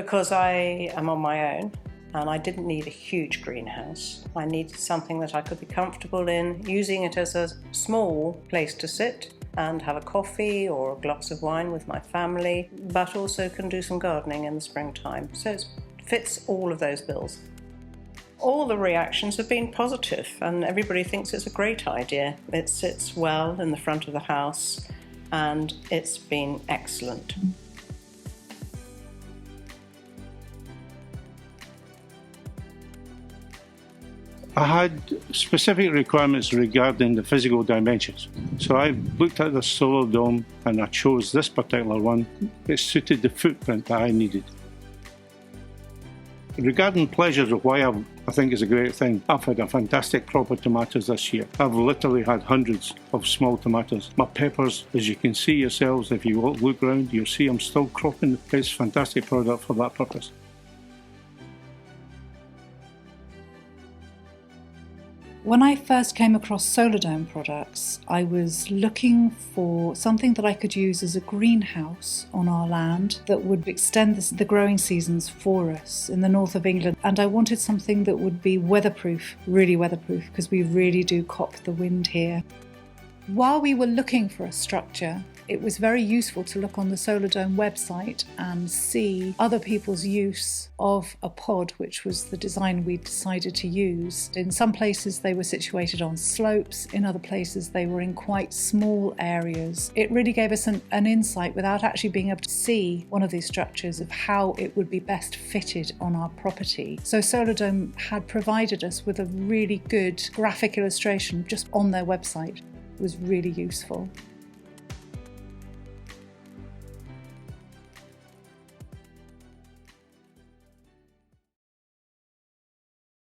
Because I am on my own and I didn't need a huge greenhouse. I needed something that I could be comfortable in, using it as a small place to sit and have a coffee or a glass of wine with my family, but also can do some gardening in the springtime. So it fits all of those bills. All the reactions have been positive and everybody thinks it's a great idea. It sits well in the front of the house and it's been excellent. I had specific requirements regarding the physical dimensions. So I looked at the SOLARDOME and I chose this particular one. It suited the footprint that I needed. Regarding pleasures of why I think it's a great thing, I've had a fantastic crop of tomatoes this year. I've literally had hundreds of small tomatoes. My peppers, as you can see yourselves, if you look around, you'll see I'm still cropping. It's a fantastic product for that purpose. When I first came across SOLARDOME products, I was looking for something that I could use as a greenhouse on our land that would extend the growing seasons for us in the north of England. And I wanted something that would be weatherproof, really weatherproof, because we really do cop the wind here. While we were looking for a structure, it was very useful to look on the SOLARDOME website and see other people's use of a pod, which was the design we decided to use. In some places they were situated on slopes, in other places they were in quite small areas. It really gave us an insight without actually being able to see one of these structures of how it would be best fitted on our property. So SOLARDOME had provided us with a really good graphic illustration just on their website. It was really useful.